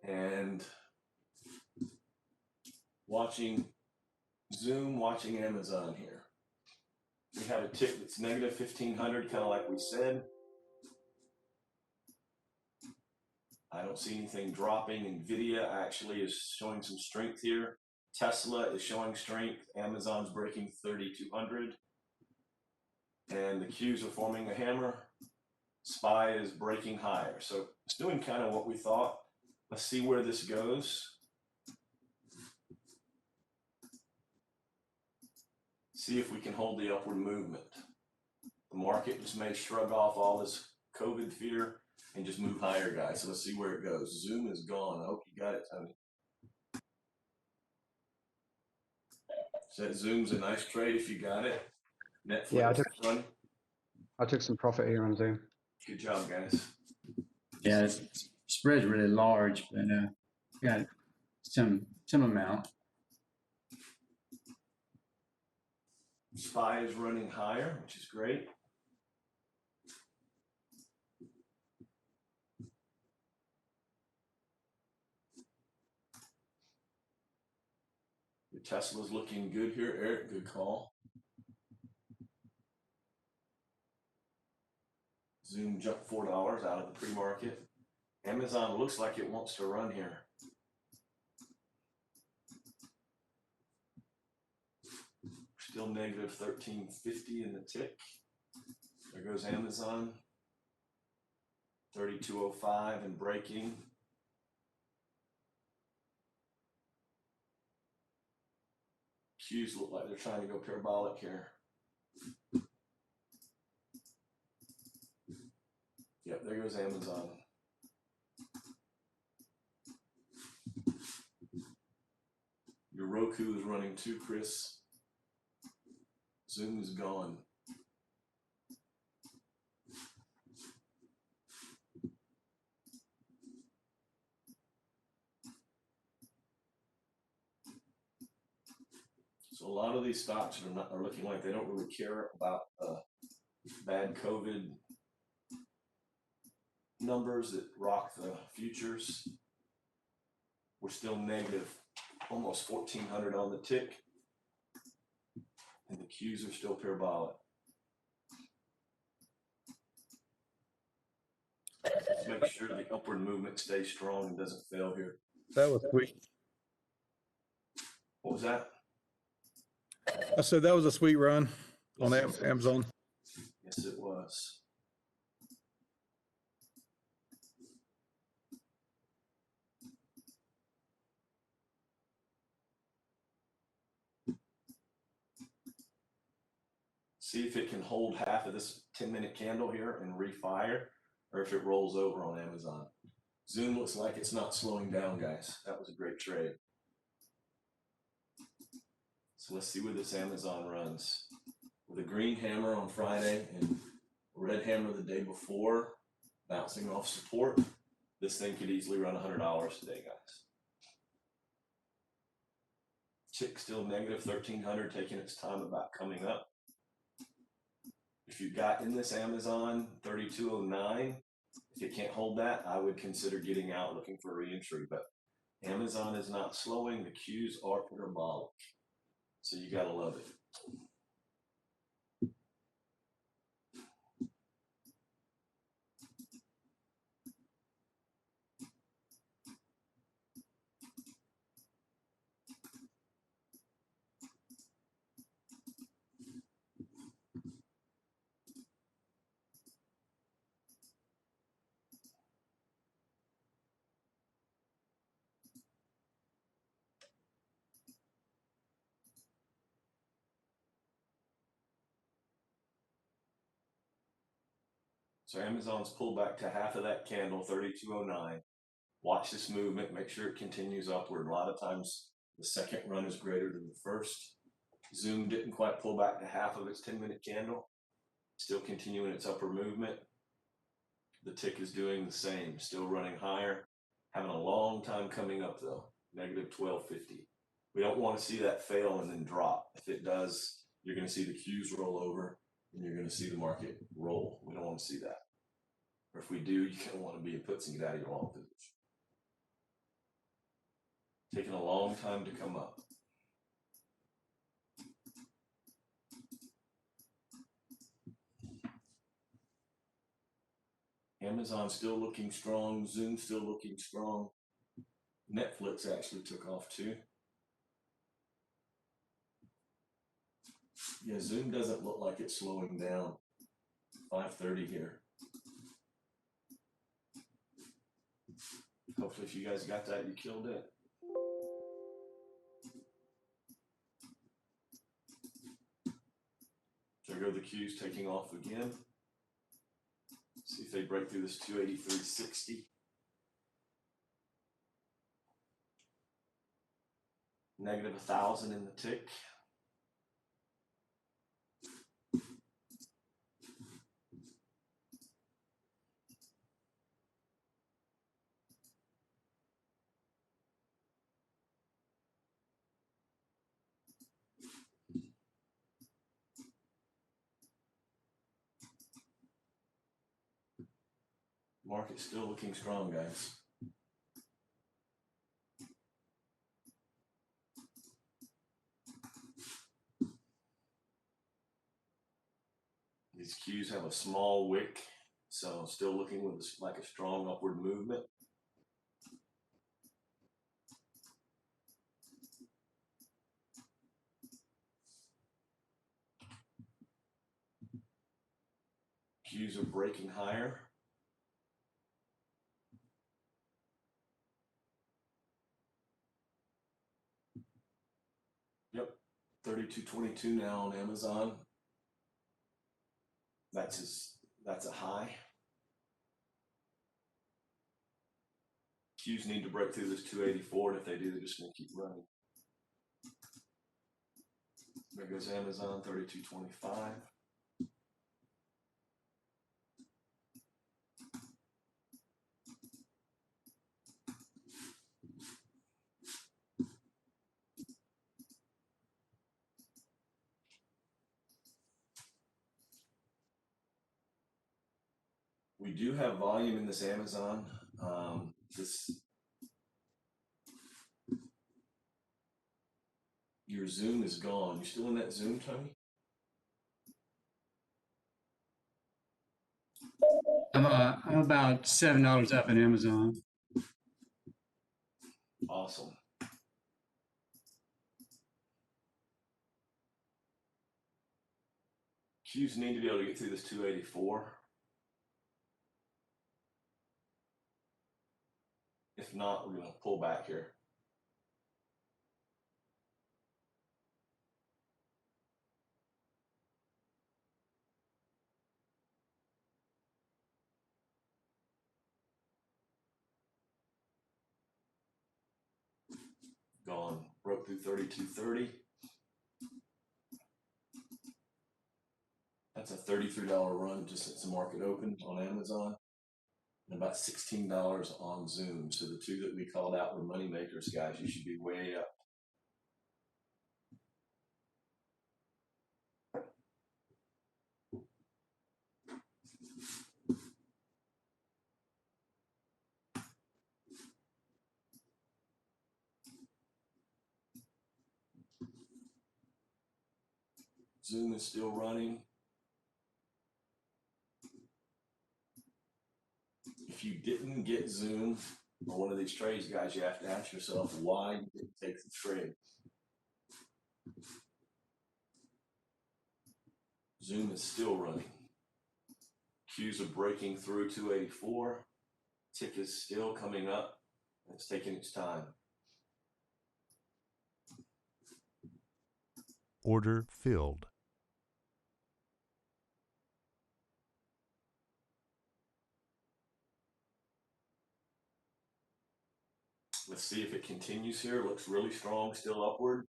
and watching Zoom, watching Amazon here. We have a tick that's negative 1500, kind of like we said. I don't see anything dropping. Nvidia actually is showing some strength here. Tesla is showing strength. Amazon's breaking 3200. And the Qs are forming a hammer. SPY is breaking higher. So it's doing kind of what we thought. Let's see where this goes. See if we can hold the upward movement. The market just may shrug off all this COVID fear and just move higher, guys. So let's see where it goes. Zoom is gone. I hope you got it, Tony. So that Zoom's a nice trade if you got it. Netflix Yeah, run. I took some profit here on Zoom. Good job, guys. Yeah, spread's really large, but got some amount. SPY is running higher, which is great. Your Tesla's looking good here, Eric. Good call. Zoom jumped $4 out of the pre-market. Amazon looks like it wants to run here. Still negative 1350 in the tick. There goes Amazon. 3205 and breaking. Qs look like they're trying to go parabolic here. Yep, there goes Amazon. Your Roku is running too, Chris. Zoom is gone. So a lot of these stocks are looking like they don't really care about bad COVID numbers that rock the futures. We're still negative, almost 1400 on the tick, and the Qs are still parabolic. Just make sure the upward movement stays strong and doesn't fail here. That was sweet. What was that? I said that was a sweet run on Yes, it was. Amazon. Yes, it was. See if it can hold half of this 10-minute candle here and refire, or if it rolls over on Amazon. Zoom looks like it's not slowing down, guys. That was a great trade. So let's see where this Amazon runs. With a green hammer on Friday and red hammer the day before, bouncing off support, this thing could easily run $100 today, guys. Tick still negative 1300, taking its time about coming up. If you got in this Amazon 3209, if it can't hold that, I would consider getting out, looking for re-entry. But Amazon is not slowing. The Qs are parabolic. So you got to love it. So Amazon's pulled back to half of that candle, 3209. Watch this movement. Make sure it continues upward. A lot of times the second run is greater than the first. Zoom didn't quite pull back to half of its 10-minute candle. Still continuing its upward movement. The tick is doing the same, still running higher. Having a long time coming up though, negative 1250. We don't want to see that fail and then drop. If it does, you're going to see the Qs roll over and you're going to see the market roll. We don't want to see that. Or if we do, you don't want to be in puts and get out of your long position. Taking a long time to come up. Amazon still looking strong, Zoom still looking strong. Netflix actually took off too. Yeah, Zoom doesn't look like it's slowing down. 5:30 here. Hopefully if you guys got that, you killed it. There go the Qs taking off again. See if they break through this 283.60. Negative 1,000 in the tick. Market's still looking strong, guys. These Qs have a small wick, so still looking with like a strong upward movement. Qs are breaking higher. Yep, 32.22 now on Amazon. That's a high. Qs need to break through this 284, and if they do, they're just going to keep running. There goes Amazon, 32.25. We do have volume in this Amazon. Your Zoom is gone. You still in that Zoom, Tony? I'm about $7 up in Amazon. Awesome. Qs need to be able to get through this 284. If not, we're going to pull back here. Gone. Broke through 32.30. That's a $33 run just since the market opened on Amazon. And about $16 on Zoom. So the two that we called out were money makers, guys. You should be way up. Zoom is still running. If you didn't get Zoom on one of these trades, guys, you have to ask yourself why you didn't take the trade. Zoom is still running. Qs are breaking through 284. Tick is still coming up. It's taking its time. Order filled. Let's see if it continues here. It looks really strong, still upward.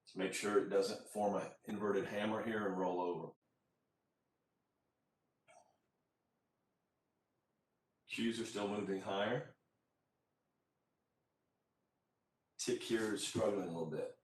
Let's make sure it doesn't form an inverted hammer here and roll over. Qs are still moving higher. Tick here is struggling a little bit.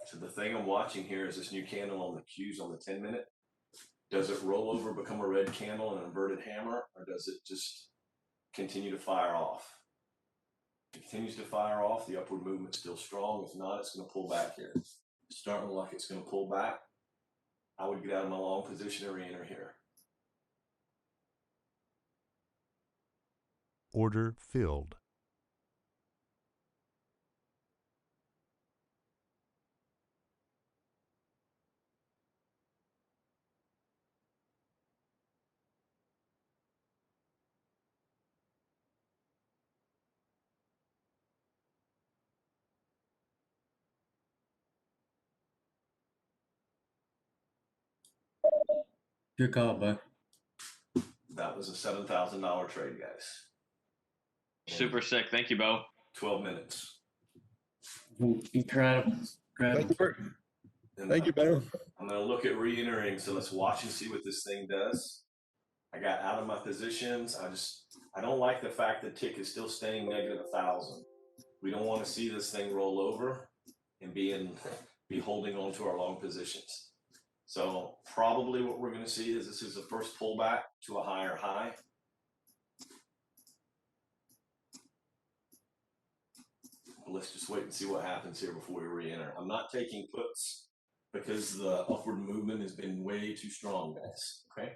So the thing I'm watching here is this new candle on the Qs on the 10-minute. Does it roll over, become a red candle and an inverted hammer, or does it just continue to fire off? If it continues to fire off, the upward movement's still strong. If not, it's going to pull back here. It's starting to look like it's going to pull back. I would get out of my long position and re-enter here. Order filled. Good call, bud. That was a $7,000 trade, guys. Super sick. Thank you, Bo. 12 minutes. Incredible. Thank Incredible. you, And thank you, Bo. I'm going to look at re-entering. So let's watch and see what this thing does. I got out of my positions. I don't like the fact that tick is still staying negative 1,000. We don't want to see this thing roll over and be holding on to our long positions. So probably what we're going to see is this is the first pullback to a higher high. Let's just wait and see what happens here before we re-enter. I'm not taking puts because the upward movement has been way too strong, guys. Okay.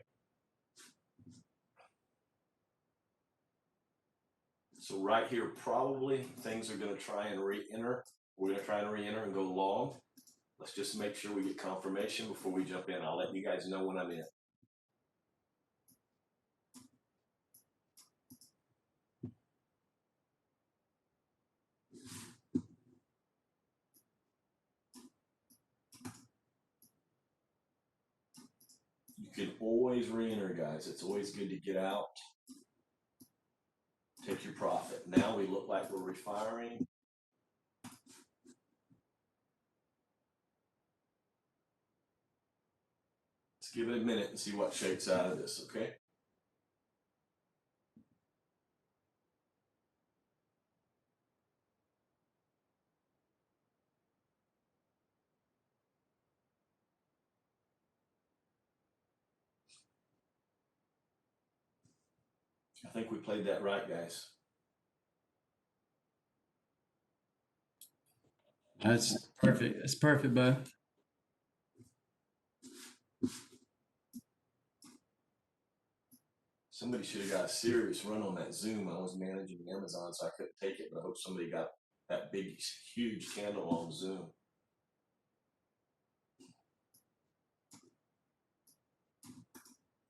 So right here, probably things are going to try and re-enter. We're going to try and re-enter and go long. Let's just make sure we get confirmation before we jump in. I'll let you guys know when I'm in. You can always re-enter, guys. It's always good to get out. Take your profit. Now we look like we're refiring. Let's give it a minute and see what shakes out of this, okay? I think we played that right, guys. That's perfect. That's perfect, bud. Somebody should have got a serious run on that Zoom. I was managing Amazon, so I couldn't take it, but I hope somebody got that big, huge candle on Zoom.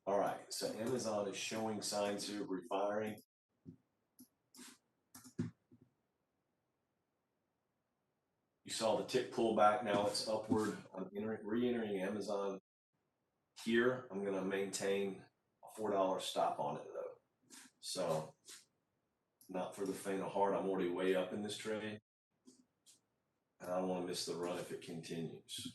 All right, so Amazon is showing signs here of refiring. You saw the tick pull back, now it's upward. I'm re-entering Amazon here. I'm gonna maintain a $4 stop on it though. So not for the faint of heart, I'm already way up in this trade. And I don't wanna miss the run if it continues.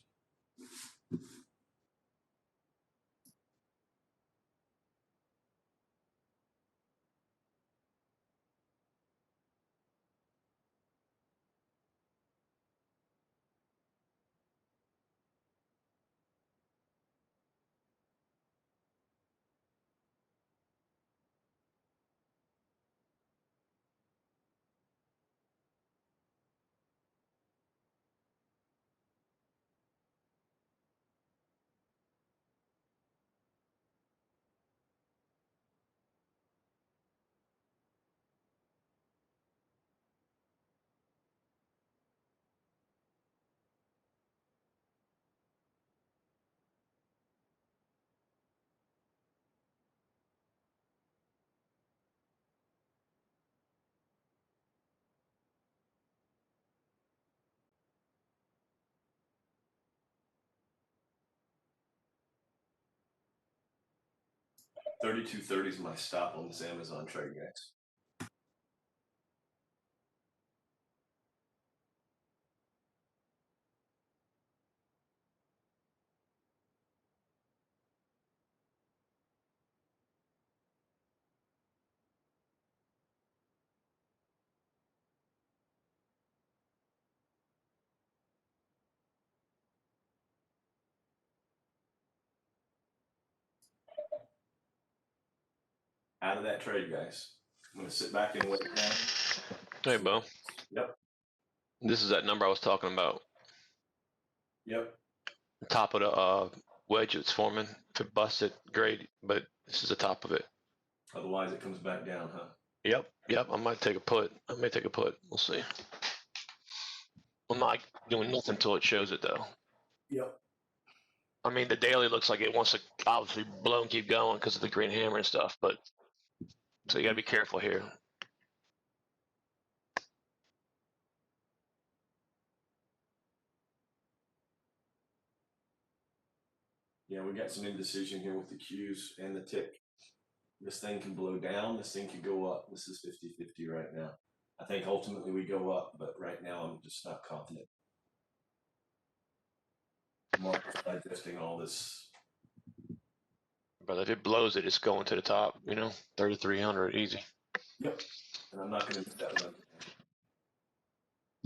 $32.30 is my stop on this Amazon trade, guys. out of that trade, guys. I'm gonna sit back and wait now. Hey, Bo. Yep, This is that number I was talking about. yep. Top of the wedge it's forming. If it busts it, great. But this is the top of it. Otherwise, it comes back down, huh? Yep. I might take a put. I may take a put. We'll see. I'm not doing nothing until it shows it, though. Yep. I mean, the daily looks like it wants to obviously blow and keep going because of the green hammer and stuff. But so you got to be careful here. Yeah, we got some indecision here with the Qs and the tick. This thing can blow down, this thing can go up. This is 50-50 right now. I think ultimately we go up, but right now I'm just not confident. Market's digesting all this. But if it blows it, it's going to the top. 3,300 easy. Yep. And I'm not gonna miss that one.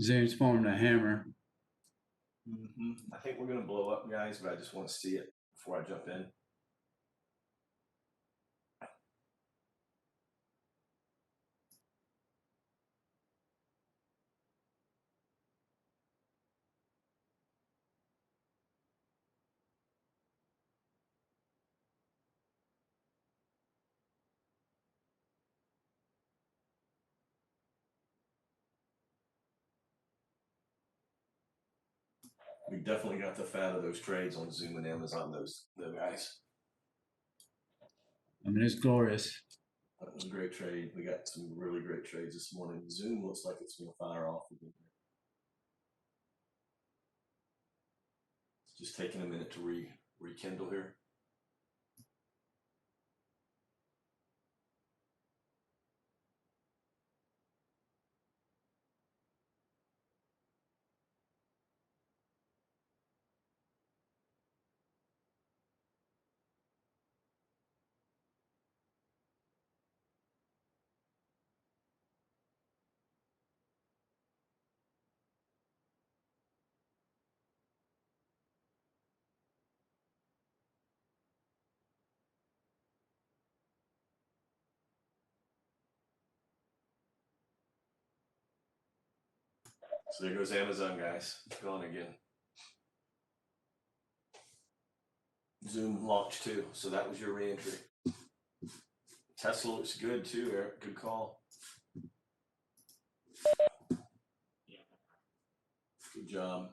Zoom's forming a hammer. I think we're gonna blow up, guys, but I just wanna see it before I jump in. We definitely got the fat of those trades on Zoom and Amazon, those guys. I mean, it's glorious. That was a great trade. We got some really great trades this morning. Zoom looks like it's gonna fire off again. It's just taking a minute to rekindle here. So there goes Amazon, guys. It's gone again. Zoom launched too, so that was your reentry. Tesla looks good too, Eric. Good call. Good job.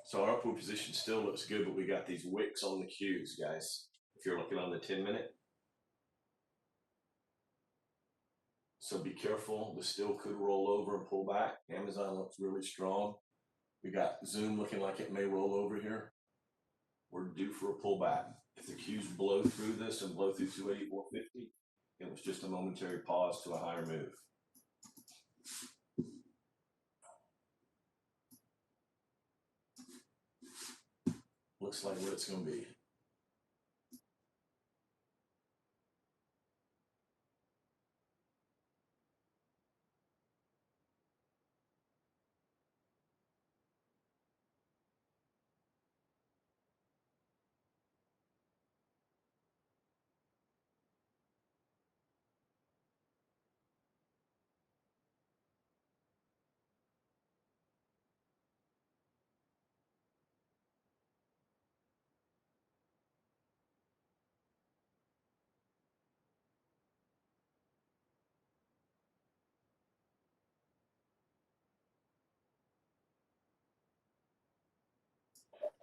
So our upward position still looks good, but we got these wicks on the Qs, guys. If you're looking on the 10-minute. So be careful. The still could roll over and pull back. Amazon looks really strong. We got Zoom looking like it may roll over here. we're due for a pullback. If the Qs blow through this and blow through 284.50, it was just a momentary pause to a higher move. Looks like what it's going to be.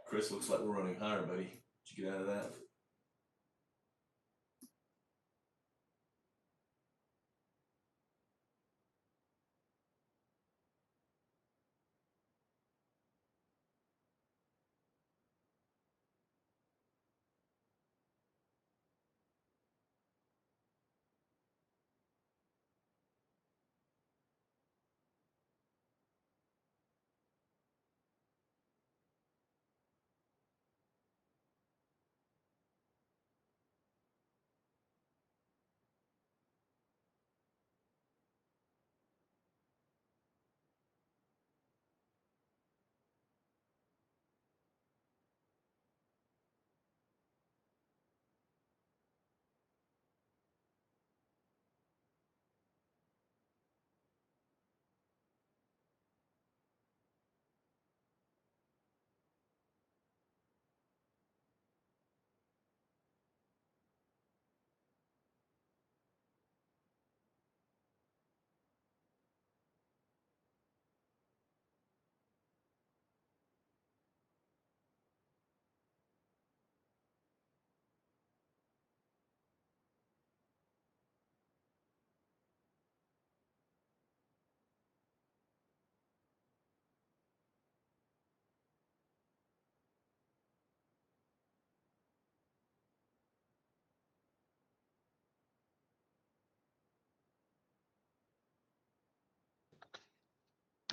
Chris, looks like we're running higher, buddy. Did you get out of that?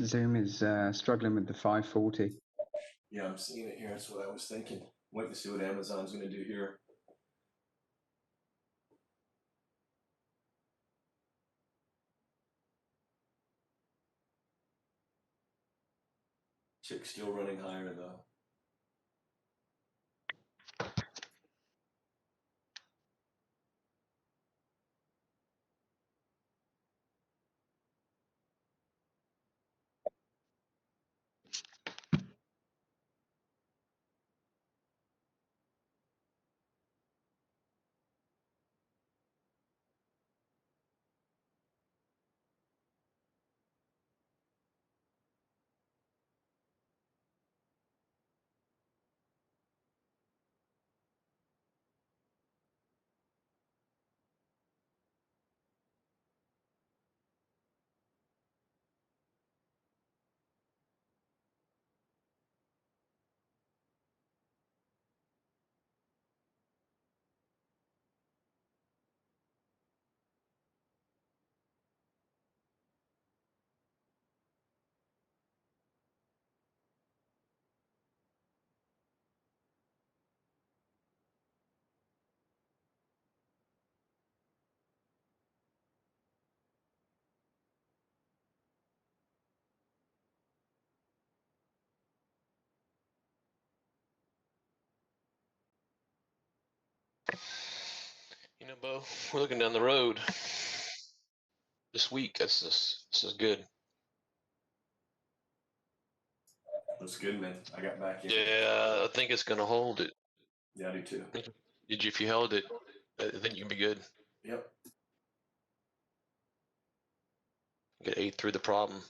Zoom is struggling with the 540. Yeah, I'm seeing it here. That's what I was thinking. Waiting to see what Amazon's going to do here. Chick's still running higher though. You know, Bo, we're looking down the road this week. This is good. Looks good, man. I got back in. Yeah, I think it's gonna hold it. Yeah, I do too. Did you? If you held it, I think you can be good. Yep. Get 8 through the problem.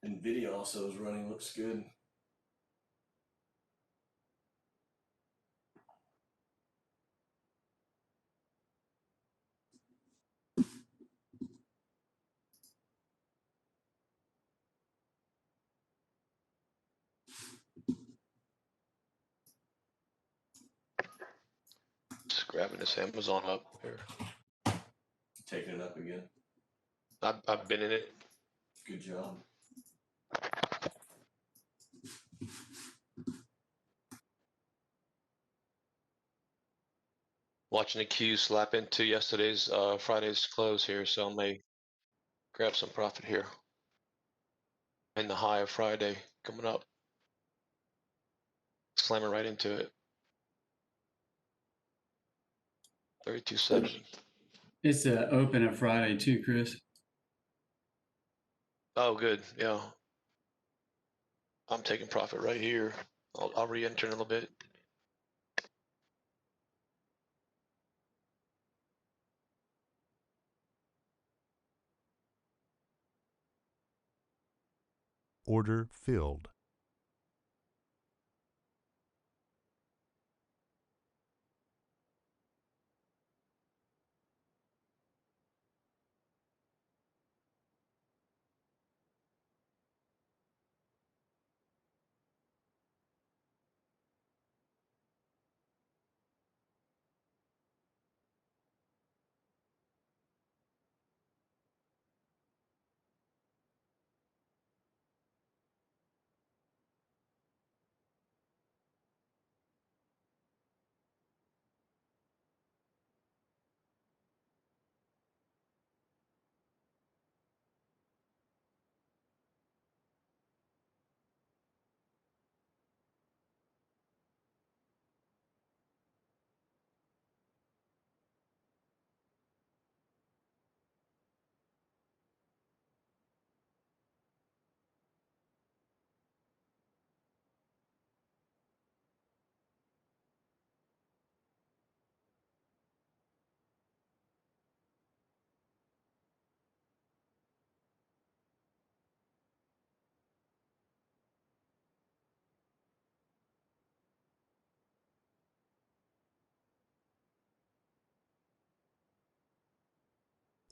Nvidia also is running, looks good. Just grabbing this Amazon up here. Taking it up again. I've been in it. Good job. Watching the Q slap into yesterday's Friday's close here, so I may grab some profit here. And the high of Friday coming up. Slamming right into it. 32.70. It's open at Friday too, Chris. Oh, good. Yeah. I'm taking profit right here. I'll re-enter in a little bit. Order filled.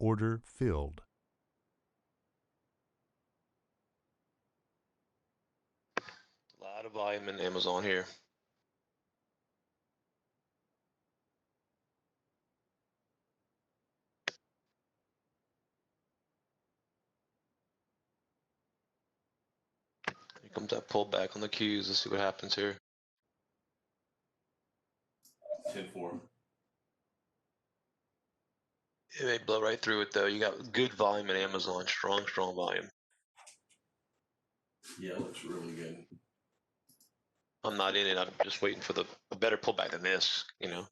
Order filled. A lot of volume in Amazon here. Here comes that pullback on the Qs. Let's see what happens here. 10-4. It may blow right through it though. You got good volume in Amazon. Strong volume. Yeah, it looks really good. I'm not in it. I'm just waiting for a better pullback than this, you know.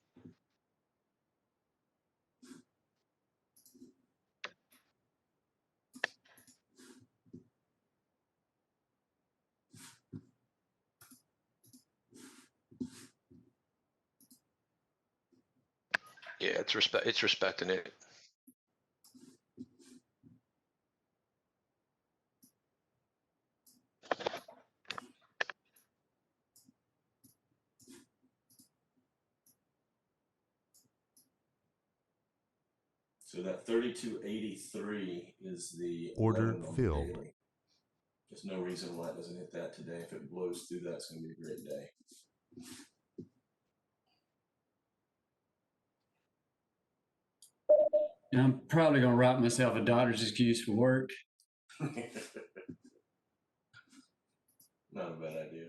Yeah, it's respecting it. So that 32.83 is the Order 11 on the filled. daily. There's no reason why it doesn't hit that today. If it blows through that, it's going to be a great day. And I'm probably gonna write myself a doctor's excuse for work. Not a bad idea.